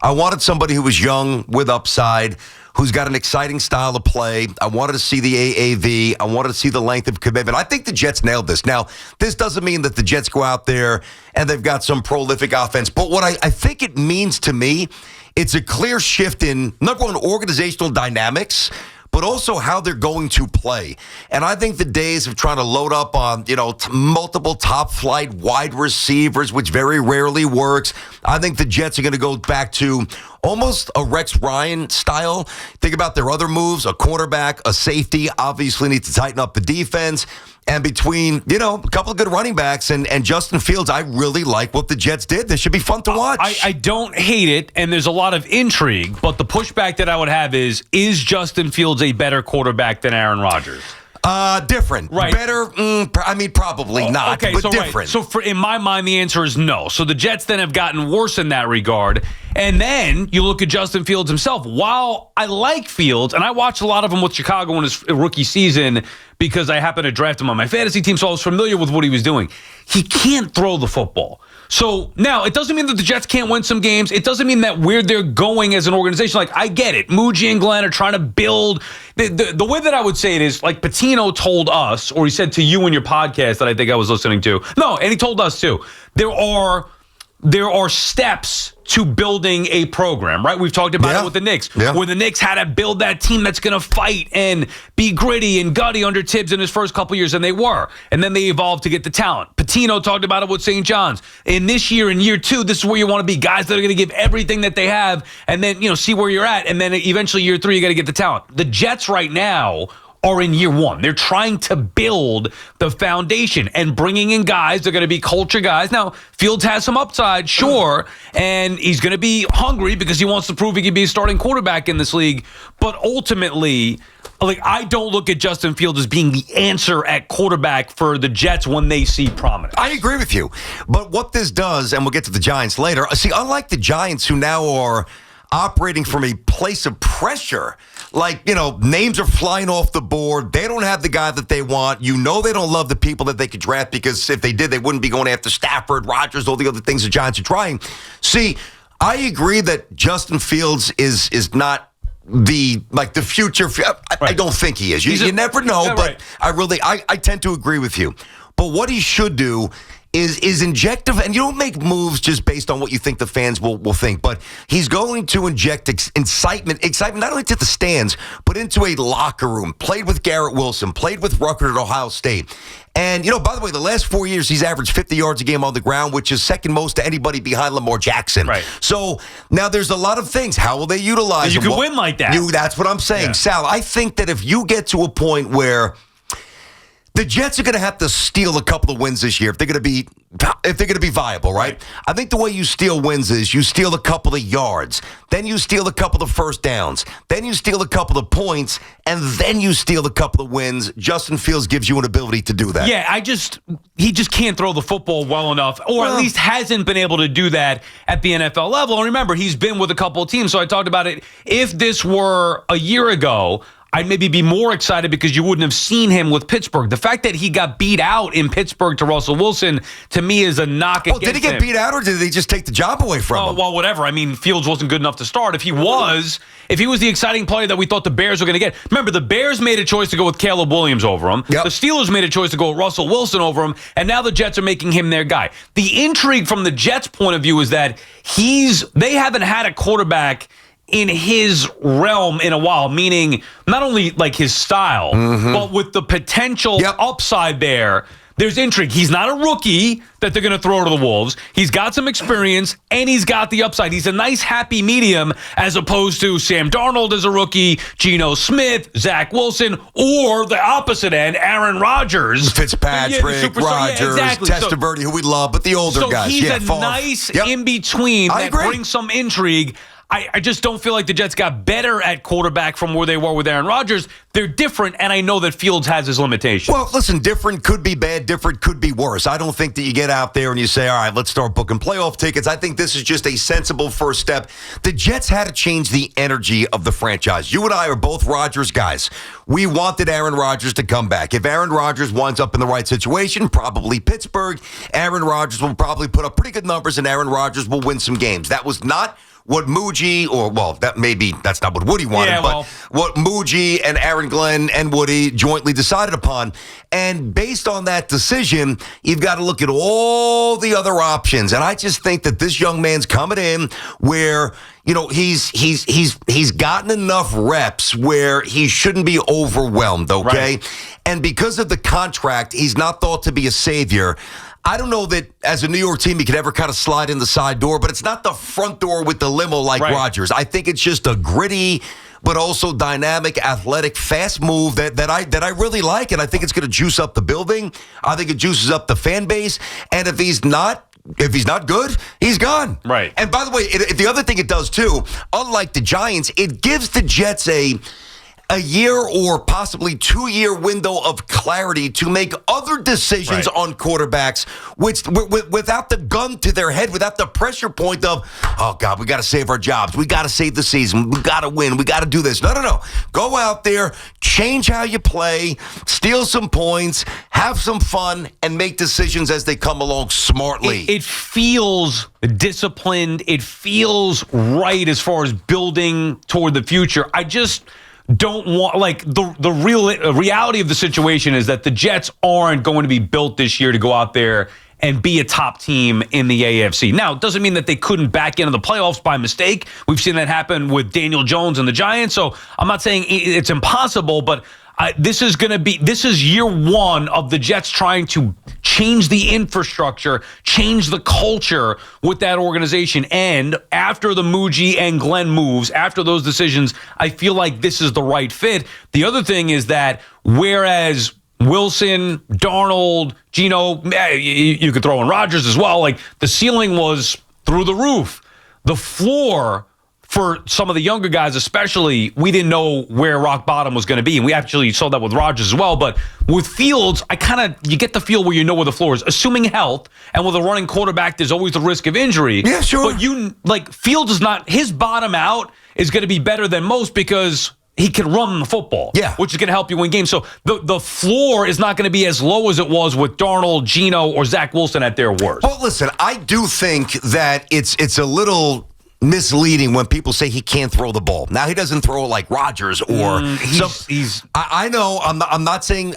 I wanted somebody who was young with upside, who's got an exciting style of play. I wanted to see the AAV. I wanted to see the length of commitment. I think the Jets nailed this. Now, this doesn't mean that the Jets go out there and they've got some prolific offense. But what I think it means to me, it's a clear shift in, number one, organizational dynamics, but also how they're going to play. And I think the days of trying to load up on, multiple top-flight wide receivers, which very rarely works, I think the Jets are going to go back to almost a Rex Ryan style. Think about their other moves, a quarterback, a safety, obviously need to tighten up the defense. And between, a couple of good running backs and Justin Fields, I really like what the Jets did. This should be fun to watch. I don't hate it, and there's a lot of intrigue, but the pushback that I would have is Justin Fields a better quarterback than Aaron Rodgers? Different. Right. Better, probably not, but so different. Right. So in my mind, the answer is no. So the Jets then have gotten worse in that regard. And then you look at Justin Fields himself. While I like Fields, and I watched a lot of him with Chicago in his rookie season because I happened to draft him on my fantasy team, so I was familiar with what he was doing. He can't throw the football. So now it doesn't mean that the Jets can't win some games. It doesn't mean that where they're going as an organization. Like, I get it. Muji and Glenn are trying to build. The way that I would say it is, like Patino told us, or he said to you in your podcast that I think I was listening to. No, and he told us too. There are steps to building a program, right? We've talked about it with the Knicks, where the Knicks had to build that team that's going to fight and be gritty and gutty under Tibbs in his first couple years, and they were. And then they evolved to get the talent. Patino talked about it with St. John's. In this year, in year two, this is where you want to be. Guys that are going to give everything that they have and then, see where you're at. And then eventually year three, you got to get the talent. The Jets right now are in year one. They're trying to build the foundation and bringing in guys. They're going to be culture guys. Now, Fields has some upside, sure, and he's going to be hungry because he wants to prove he can be a starting quarterback in this league. But ultimately, I don't look at Justin Fields as being the answer at quarterback for the Jets when they see prominence. I agree with you. But what this does, and we'll get to the Giants later, see, unlike the Giants who now are operating from a place of pressure, names are flying off the board. They don't have the guy that they want. They don't love the people that they could draft because if they did, they wouldn't be going after Stafford, Rodgers, all the other things the Giants are trying. See, I agree that Justin Fields is not the future. I don't think he is. You never know, but right. I tend to agree with you. But what he should do is injective, and you don't make moves just based on what you think the fans will think, but he's going to inject excitement not only to the stands, but into a locker room. Played with Garrett Wilson, played with Rucker at Ohio State. And, by the way, the last 4 years, he's averaged 50 yards a game on the ground, which is second most to anybody behind Lamar Jackson. Right. So now there's a lot of things. How will they utilize him? You can win like that. That's what I'm saying. Yeah. Sal, I think that if you get to a point where the Jets are going to have to steal a couple of wins this year if they're going to be viable, right? I think the way you steal wins is you steal a couple of yards, then you steal a couple of first downs, then you steal a couple of points, and then you steal a couple of wins. Justin Fields gives you an ability to do that. Yeah, he just can't throw the football well enough, or at least hasn't been able to do that at the NFL level. And remember, he's been with a couple of teams, so I talked about it. If this were a year ago, I'd maybe be more excited because you wouldn't have seen him with Pittsburgh. The fact that he got beat out in Pittsburgh to Russell Wilson, to me, is a knock against him. Did he get beat out, or did they just take the job away from him? Well, whatever. I mean, Fields wasn't good enough to start. If he was the exciting player that we thought the Bears were going to get. Remember, the Bears made a choice to go with Caleb Williams over him. Yep. The Steelers made a choice to go with Russell Wilson over him, and now the Jets are making him their guy. The intrigue from the Jets' point of view is that they haven't had a quarterback in his realm in a while, meaning not only like his style, but with the potential upside there. There's intrigue. He's not a rookie that they're going to throw to the Wolves. He's got some experience, and he's got the upside. He's a nice, happy medium as opposed to Sam Darnold as a rookie, Geno Smith, Zach Wilson, or the opposite end, Aaron Rodgers. Fitzpatrick, Rodgers, Testaverde, who we love, but the older guys. So he's a nice in-between that brings some intrigue. I just don't feel like the Jets got better at quarterback from where they were with Aaron Rodgers. They're different, and I know that Fields has his limitations. Well, listen, different could be bad, different could be worse. I don't think that you get out there and you say, all right, let's start booking playoff tickets. I think this is just a sensible first step. The Jets had to change the energy of the franchise. You and I are both Rodgers guys. We wanted Aaron Rodgers to come back. If Aaron Rodgers winds up in the right situation, probably Pittsburgh, Aaron Rodgers will probably put up pretty good numbers, and Aaron Rodgers will win some games. That was not what that's not what Woody wanted, but what Muji and Aaron Glenn and Woody jointly decided upon. And based on that decision, you've got to look at all the other options. And I just think that this young man's coming in where, he's gotten enough reps where he shouldn't be overwhelmed, okay? Right. And because of the contract, he's not thought to be a savior. I don't know that as a New York team, he could ever kind of slide in the side door, but it's not the front door with the limo like Rodgers. I think it's just a gritty, but also dynamic, athletic, fast move that I really like, and I think it's going to juice up the building. I think it juices up the fan base, and if he's not good, he's gone. Right. And by the way, the other thing it does too, unlike the Giants, it gives the Jets a year or possibly 2-year window of clarity to make other decisions on quarterbacks, which without the gun to their head, without the pressure point of, oh God, we got to save our jobs, we got to save the season, we got to win, we got to do this. No. Go out there, change how you play, steal some points, have some fun, and make decisions as they come along smartly. It feels disciplined. It feels right as far as building toward the future. I just don't want, the reality of the situation is that the Jets aren't going to be built this year to go out there and be a top team in the AFC. Now, it doesn't mean that they couldn't back into the playoffs by mistake. We've seen that happen with Daniel Jones and the Giants, so I'm not saying it's impossible, but this is year one of the Jets trying to change the infrastructure, change the culture with that organization. And after the Muji and Glenn moves, after those decisions, I feel like this is the right fit. The other thing is that whereas Wilson, Darnold, Geno, you could throw in Rodgers as well, like the ceiling was through the roof. The floor for some of the younger guys, especially, we didn't know where rock bottom was going to be. And we actually saw that with Rodgers as well. But with Fields, you get the feel where you know where the floor is, assuming health. And with a running quarterback, there's always the risk of injury. Yeah, sure. But Fields is not, his bottom out is going to be better than most because he can run the football, which is going to help you win games. So the floor is not going to be as low as it was with Darnold, Geno, or Zach Wilson at their worst. Well, listen, I do think that it's a little misleading when people say he can't throw the ball. Now, he doesn't throw like Rodgers or I know. I'm not saying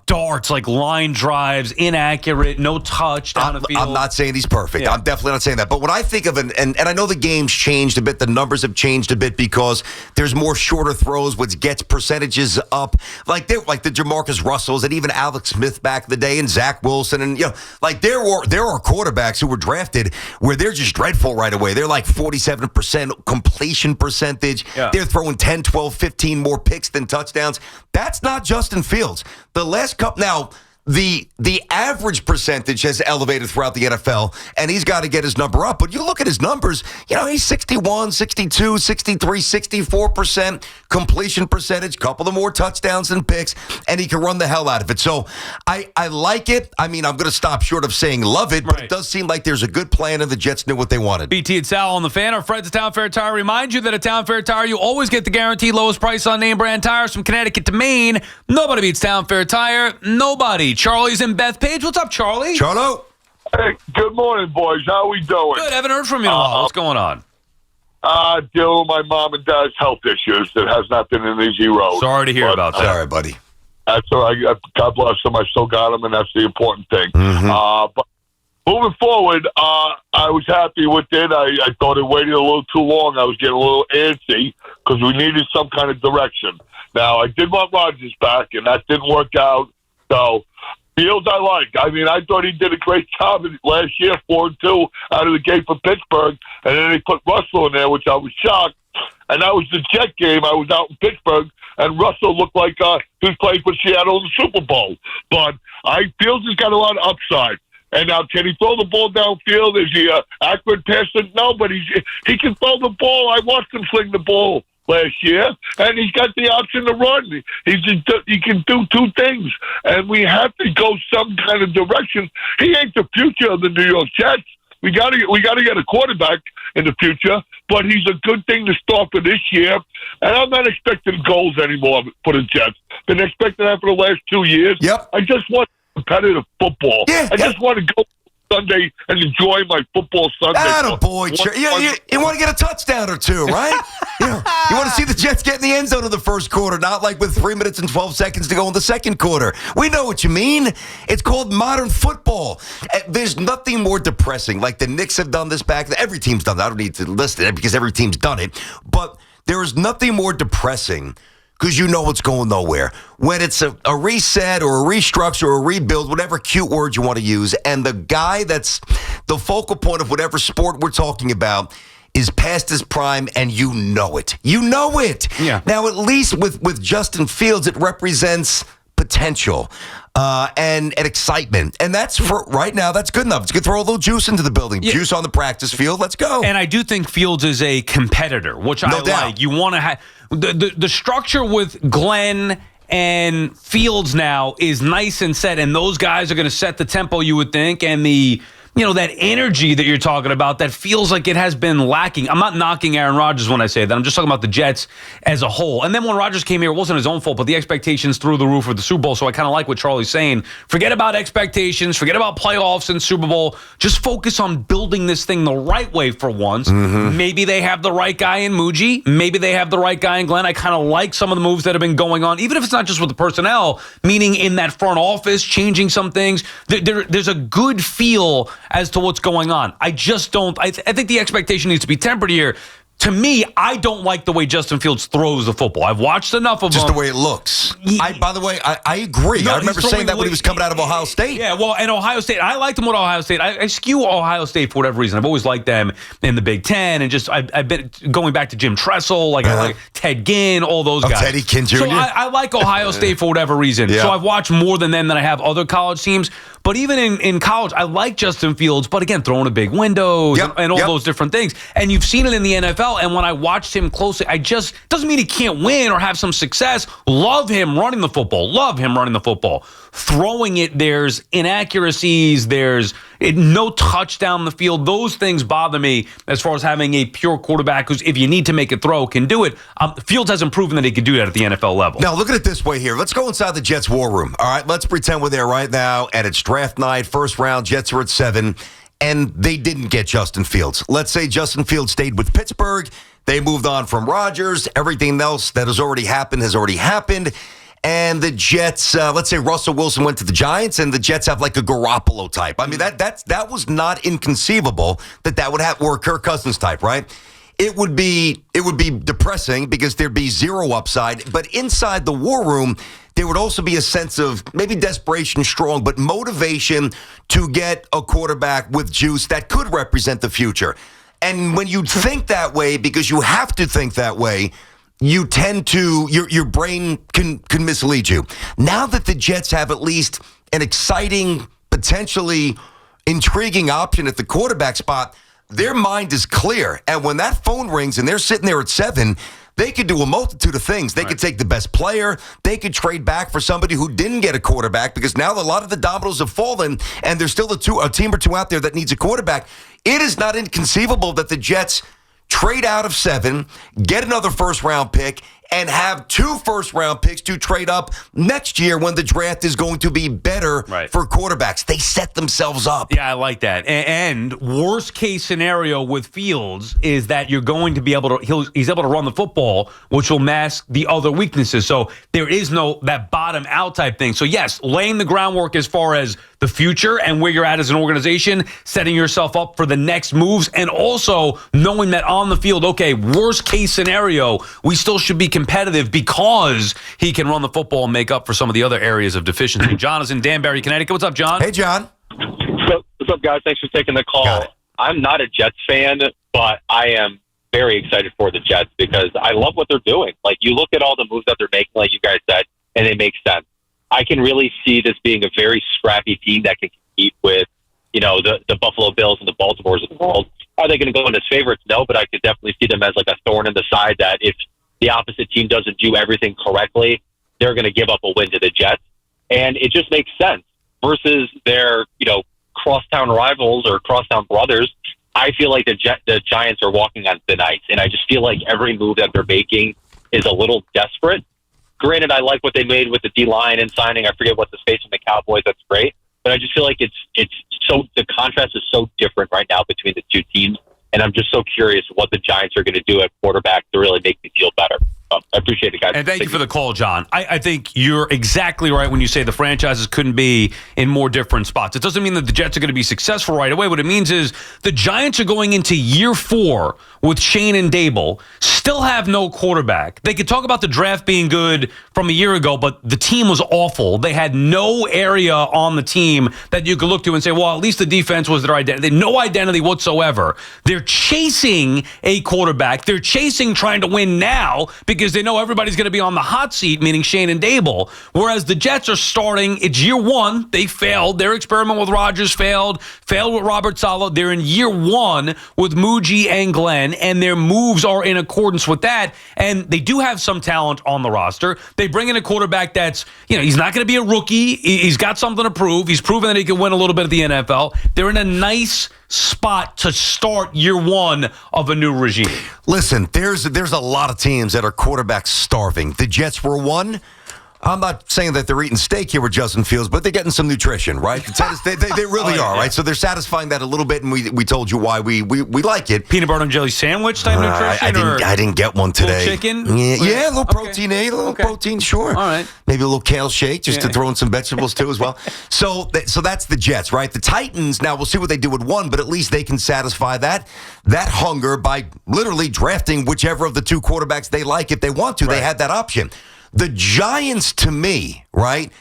darts, like line drives, inaccurate, no touch down the field. I'm not saying he's perfect. Yeah. I'm definitely not saying that. But when I think of and I know the game's changed a bit, the numbers have changed a bit because there's more shorter throws, which gets percentages up. Like the Jamarcus Russells and even Alex Smith back in the day, and Zach Wilson, and there are quarterbacks who were drafted where they're just dreadful right away. They're like 47% completion percentage. Yeah. They're throwing 10, 12, 15 more picks than touchdowns. That's not Justin Fields. The last couple now. The average percentage has elevated throughout the NFL, and he's got to get his number up. But you look at his numbers, he's 61, 62, 63, 64% completion percentage, couple of more touchdowns than picks, and he can run the hell out of it. So I like it. I mean, I'm going to stop short of saying love it, but it does seem like there's a good plan, and the Jets knew what they wanted. BT and Sal on the Fan. Our friends at Town Fair Tire remind you that at Town Fair Tire, you always get the guaranteed lowest price on name brand tires from Connecticut to Maine. Nobody beats Town Fair Tire. Nobody. Charlie's in Bethpage. What's up, Charlie? Charlo. Hey, good morning, boys. How we doing? Good. Haven't heard from you in a while. What's going on? Dealing with my mom and dad's health issues. It has not been an easy road. Sorry to hear about that. Sorry, buddy. That's all right. God bless them. I still got them, and that's the important thing. Mm-hmm. But moving forward, I was happy with it. I thought it waited a little too long. I was getting a little antsy because we needed some kind of direction. Now, I did want Rodgers back, and that didn't work out. So, Fields I like. I mean, I thought he did a great job last year, 4-2 out of the gate for Pittsburgh. And then they put Russell in there, which I was shocked. And that was the Jet game. I was out in Pittsburgh, and Russell looked like he was playing for Seattle in the Super Bowl. But Fields has got a lot of upside. And now, can he throw the ball downfield? Is he an accurate passer? No, but he can throw the ball. I watched him fling the ball last year, and he's got the option to run. He can do two things, and we have to go some kind of direction. He ain't the future of the New York Jets. We got to get a quarterback in the future, but he's a good thing to start for this year. And I'm not expecting goals anymore for the Jets. Been expecting that for the last 2 years. Yep. I just want competitive football. Yeah, I just want to go Sunday and enjoy my football Sunday. Boy, you want to get a touchdown or two, right? you want to see the Jets get in the end zone in the first quarter, not like with 3 minutes and 12 seconds to go in the second quarter. We know what you mean. It's called modern football. There's nothing more depressing. Like the Knicks have done this back. Every team's done that. I don't need to list it because every team's done it. But there is nothing more depressing because you know it's going nowhere. When it's a reset or a restructure or a rebuild, whatever cute word you want to use, and the guy that's the focal point of whatever sport we're talking about is past his prime, and you know it. You know it. Yeah. Now, at least with Justin Fields, it represents potential and excitement. And that's for right now, that's good enough. It's going to throw a little juice into the building. Yeah. Juice on the practice field. Let's go. And I do think Fields is a competitor, which I like. You want to have the structure with Glenn and Fields now is nice and set, and those guys are going to set the tempo, you would think, and that energy that you're talking about that feels like it has been lacking. I'm not knocking Aaron Rodgers when I say that. I'm just talking about the Jets as a whole. And then when Rodgers came here, it wasn't his own fault, but the expectations through the roof for the Super Bowl. So I kind of like what Charlie's saying. Forget about expectations. Forget about playoffs and Super Bowl. Just focus on building this thing the right way for once. Mm-hmm. Maybe they have the right guy in Muji. Maybe they have the right guy in Glenn. I kind of like some of the moves that have been going on, even if it's not just with the personnel, meaning in that front office, changing some things. There's a good feel as to what's going on. I just don't. I think the expectation needs to be tempered here. To me, I don't like the way Justin Fields throws the football. I've watched enough of him. Just the way it looks. By the way, I agree. No, I remember saying that when he was coming out of Ohio State. Yeah, well, and Ohio State, I liked him with Ohio State. I skew Ohio State for whatever reason. I've always liked them in the Big Ten, and just I've been going back to Jim Tressel, I like Ted Ginn, all those guys. Teddy Ginn Jr. So I like Ohio State for whatever reason. Yeah. So I've watched more than them than I have other college teams. But even in college, I like Justin Fields, but again, throwing a big windows and all those different things. And you've seen it in the NFL, and when I watched him closely, doesn't mean he can't win or have some success. Love him running the football. Throwing it, there's inaccuracies, there's no touch down the field. Those things bother me as far as having a pure quarterback who's, if you need to make a throw, can do it. Fields hasn't proven that he can do that at the NFL level. Now, look at it this way here. Let's go inside the Jets war room. All right, let's pretend we're there right now, and it's draft night, first round, Jets are at 7, and they didn't get Justin Fields. Let's say Justin Fields stayed with Pittsburgh. They moved on from Rodgers. Everything else that has already happened. And the Jets, let's say Russell Wilson went to the Giants, and the Jets have like a Garoppolo type. I mean, that was not inconceivable that would happen, or a Kirk Cousins type, right? It would be depressing because there'd be zero upside. But inside the war room, there would also be a sense of maybe desperation, strong, but motivation to get a quarterback with juice that could represent the future. And when you think that way, because you have to think that way, you tend to, your brain can mislead you. Now that the Jets have at least an exciting, potentially intriguing option at the quarterback spot, their mind is clear. And when that phone rings and they're sitting there at 7, they could do a multitude of things. They could take the best player. They could trade back for somebody who didn't get a quarterback, because now a lot of the dominoes have fallen, and there's still a team or two out there that needs a quarterback. It is not inconceivable that the Jets trade out of 7, get another first-round pick, and have 2 first-round picks to trade up next year when the draft is going to be better for quarterbacks. They set themselves up. Yeah, I like that. And worst-case scenario with Fields is that you're going to be able to he's able to run the football, which will mask the other weaknesses. So there is no that bottom-out type thing. So, yes, laying the groundwork as far as the future and where you're at as an organization, setting yourself up for the next moves, and also knowing that on the field, okay, worst-case scenario, we still should be competitive because he can run the football and make up for some of the other areas of deficiency. John is in Danbury, Connecticut. What's up, John? Hey, John. What's up, guys? Thanks for taking the call. I'm not a Jets fan, but I am very excited for the Jets because I love what they're doing. Like, you look at all the moves that they're making, like you guys said, and they make sense. I can really see this being a very scrappy team that can compete with, the Buffalo Bills and the Baltimores of the world. Are they going to go in as favorites? No, but I could definitely see them as like a thorn in the side that if the opposite team doesn't do everything correctly, they're going to give up a win to the Jets. And it just makes sense versus their, crosstown rivals or crosstown brothers. I feel like the Giants are walking on thin ice, and I just feel like every move that they're making is a little desperate. Granted, I like what they made with the D-line and signing. I forget what's his face from the Cowboys. That's great. but I just feel like it's so the contrast is so different right now between the two teams, and I'm just so curious what the Giants are going to do at quarterback to really make me feel better. I appreciate it, guys. And thank you for the call, John. I think you're exactly right when you say the franchises couldn't be in more different spots. It doesn't mean that the Jets are going to be successful right away. What it means is the Giants are going into year 4 with Shane and Dable, still have no quarterback. They could talk about the draft being good from a year ago, but the team was awful. They had no area on the team that you could look to and say, well, at least the defense was their identity. They had no identity whatsoever. They're chasing a quarterback. They're chasing trying to win now because they know everybody's going to be on the hot seat, meaning Shane and Dable. Whereas the Jets are starting, it's year 1. They failed. Their experiment with Rodgers failed with Robert Saleh. They're in year 1 with Muji and Glenn, and their moves are in accordance with that. And they do have some talent on the roster. They bring in a quarterback that's, he's not going to be a rookie. He's got something to prove. He's proven that he can win a little bit at the NFL. They're in a nice spot to start year 1 of a new regime. Listen, there's a lot of teams that are quarterback starving. The Jets were one. I'm not saying that they're eating steak here with Justin Fields, but they're getting some nutrition, right? They really are, right? So they're satisfying that a little bit, and we told you why we like it. Peanut butter and jelly sandwich type nutrition? I didn't get one today. Little chicken? Yeah, a little protein, a little protein, sure. All right. Maybe a little kale shake just to throw in some vegetables too as well. So that's the Jets, right? The Titans, now we'll see what they do with 1, but at least they can satisfy that hunger by literally drafting whichever of the 2 quarterbacks they like if they want to. Right. They had that option. The Giants, to me, right,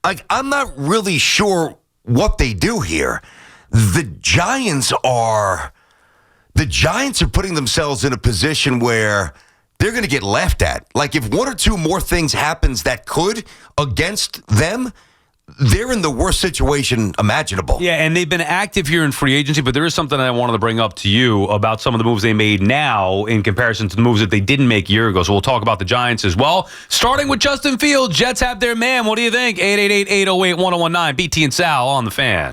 I'm not really sure what they do here. The Giants are putting themselves in a position where they're going to get laughed at. Like, if 1 or 2 more things happens that could against them, they're in the worst situation imaginable. Yeah, and they've been active here in free agency, but there is something I wanted to bring up to you about some of the moves they made now in comparison to the moves that they didn't make a year ago. So we'll talk about the Giants as well. Starting with Justin Fields, Jets have their man. What do you think? 888-808-1019, BT and Sal on the Fan.